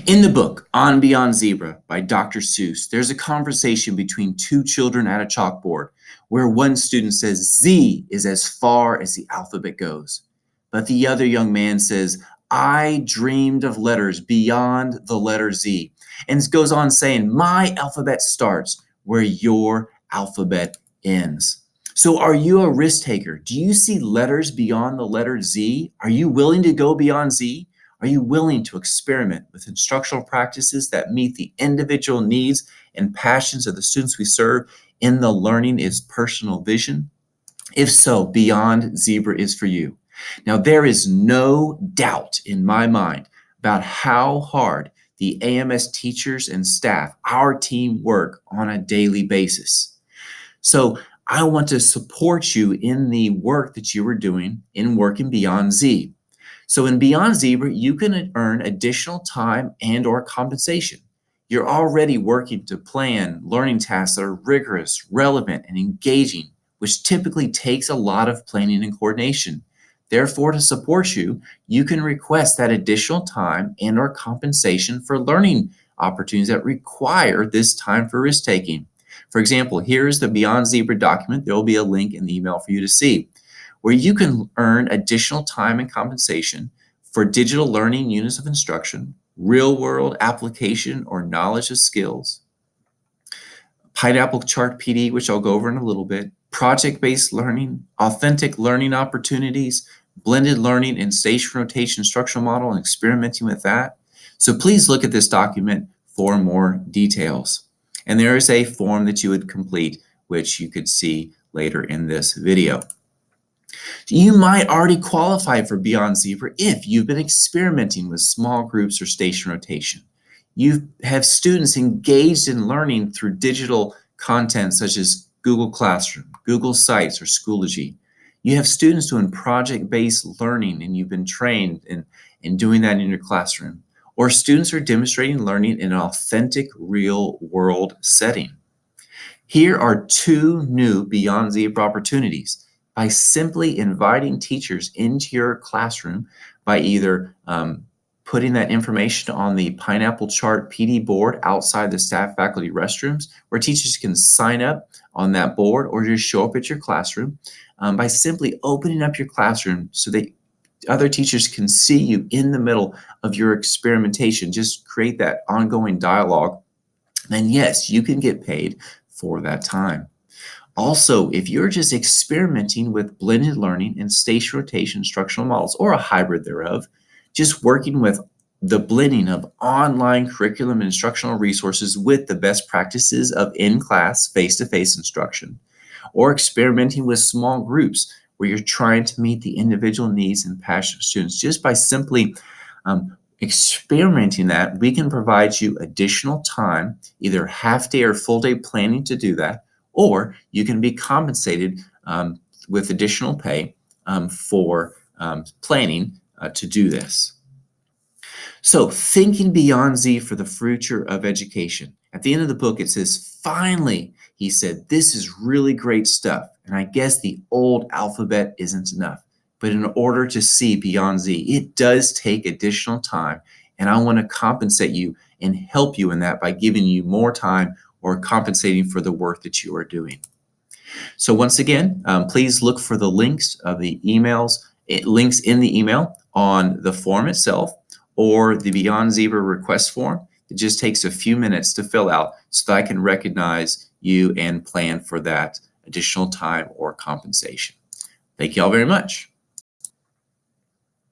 In the book On Beyond Zebra by Dr. Seuss, there's a conversation between two children at a chalkboard where one student says Z is as far as the alphabet goes. But the other young man says, I dreamed of letters beyond the letter Z. And it goes on saying, my alphabet starts where your alphabet ends. So are you a risk taker? Do you see letters beyond the letter Z? Are you willing to go beyond Z? Are you willing to experiment with instructional practices that meet the individual needs and passions of the students we serve in the Learning is Personal vision? If so, Beyond Zebra is for you. Now, there is no doubt in my mind about how hard the AMS teachers and staff, our team, work on a daily basis. So I want to support you in the work that you are doing in working Beyond Z. So in Beyond Zebra, you can earn additional time and or compensation. You're already working to plan learning tasks that are rigorous, relevant, and engaging, which typically takes a lot of planning and coordination. Therefore, to support you, you can request that additional time and or compensation for learning opportunities that require this time for risk-taking. For example, here's the Beyond Zebra document. There will be a link in the email for you to see, where you can earn additional time and compensation for digital learning units of instruction, real-world application or knowledge of skills, Pineapple Chart PD, which I'll go over in a little bit, project-based learning, authentic learning opportunities, blended learning and station rotation instructional model, and experimenting with that. So please look at this document for more details. And there is a form that you would complete, which you could see later in this video. You might already qualify for Beyond Zebra if you've been experimenting with small groups or station rotation. You have students engaged in learning through digital content such as Google Classroom, Google Sites, or Schoology. You have students doing project-based learning and you've been trained in doing that in your classroom. Or students are demonstrating learning in an authentic real-world setting. Here are two new Beyond Zebra opportunities. By simply inviting teachers into your classroom by either putting that information on the Pineapple Chart PD board outside the staff faculty restrooms, where teachers can sign up on that board or just show up at your classroom, by simply opening up your classroom so that other teachers can see you in the middle of your experimentation. Just create that ongoing dialogue. Then yes, you can get paid for that time. Also, if you're just experimenting with blended learning and station rotation instructional models, or a hybrid thereof, just working with the blending of online curriculum and instructional resources with the best practices of in-class face-to-face instruction, or experimenting with small groups where you're trying to meet the individual needs and passion of students, just by simply experimenting that, we can provide you additional time, either half-day or full-day planning to do that, or you can be compensated with additional pay for planning to do this. So thinking Beyond Z for the future of education. At the end of the book, it says, finally, he said, this is really great stuff. And I guess the old alphabet isn't enough. But in order to see Beyond Z, it does take additional time. And I want to compensate you and help you in that by giving you more time or compensating for the work that you are doing. So once again, please look for the links of the emails, links in the email on the form itself or the Beyond Zebra request form. It just takes a few minutes to fill out so that I can recognize you and plan for that additional time or compensation. Thank you all very much.